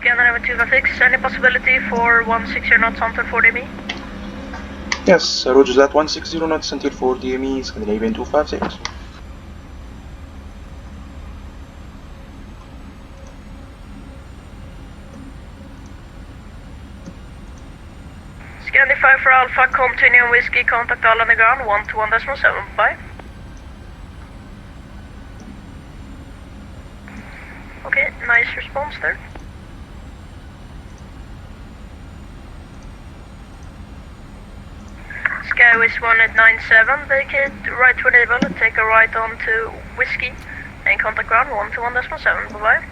Scandinavian 256, any possibility for 160 knots until 40 me? Yes, roger that, 160 knots until 40 me, Scandinavian 256. Scandi 5 for Alpha, continue whiskey, contact all on the ground, 121.7, bye. Okay, nice response there. Skyways 1897, vacate right to enable, take a right onto whiskey, and contact ground 121.7, bye-bye.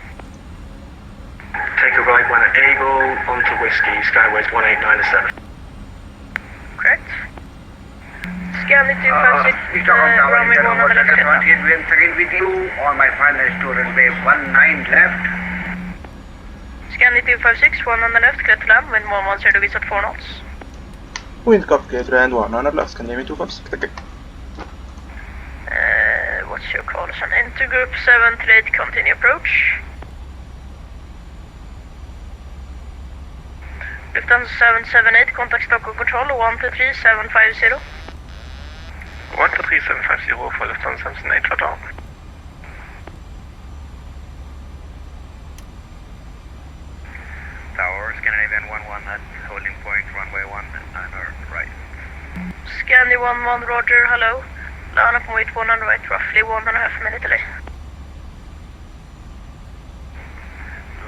Take a right when able, onto whiskey, Skyways 1897. Correct. Scandi 256, runway 1 on the left. Again with you on my final to runway 19 left. Scandi 256, 1 on the left, clear to land, wind 110 degrees at 4 knots. Wind cup clear to land, 1 on left, Scandinavian 256. What's your call sign? Into group 738, continue approach. Lufthansa 778, contact Stockholm Control 123750. 123750 for Lufthansa 778, shut down. Tower, Scandinavian 11 at holding point, runway 19 right. Scandi 11, roger, hello. Line up and wait 100 right, roughly 1.5 minute delay.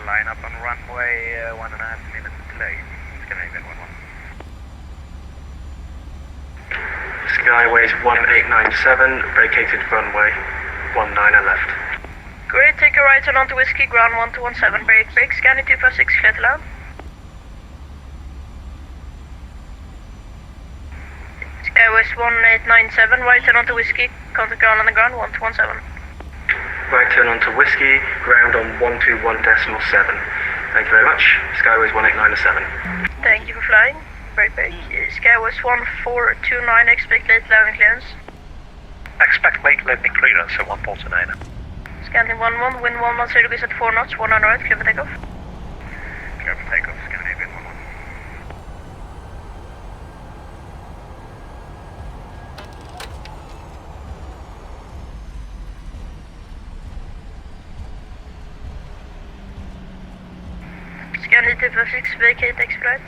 Line up on runway 1.5 minutes delay. Scandinavian 11. Skyways 1897, vacated runway 19 and left. Great, take a right turn onto whiskey, ground 1217, break, Scandi 256, clear to land. Skyways 1897, right turn onto whiskey, contact ground on the ground 1217. Right turn onto whiskey, ground on 121.7. Thank you very much. Skyways 1897. Thank you for flying. Break. Skyways 1429, expect late landing clearance. Expect late landing clearance at 149. Scandi 11, wind 110 degrees at 4 knots, 100 right, clear for takeoff. Clear for takeoff, Scandinavian 11. Scandi 256, vacate expedite.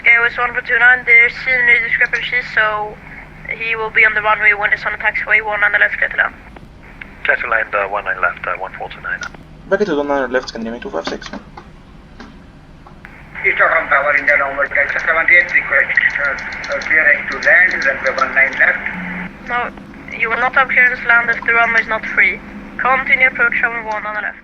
Skyways 1429, there's scenery discrepancy, so he will be on the runway when it's on the taxiway, 1 on the left, clear to land. Clear to land, 19 left, 149. Vacated on 9 left, Scandinavian 256. Stockholm Tower, India November Delta 78, request clearance to land, runway 19 left. No, you will not have clearance to land if the runway is not free. Continue approach runway 1 on the left.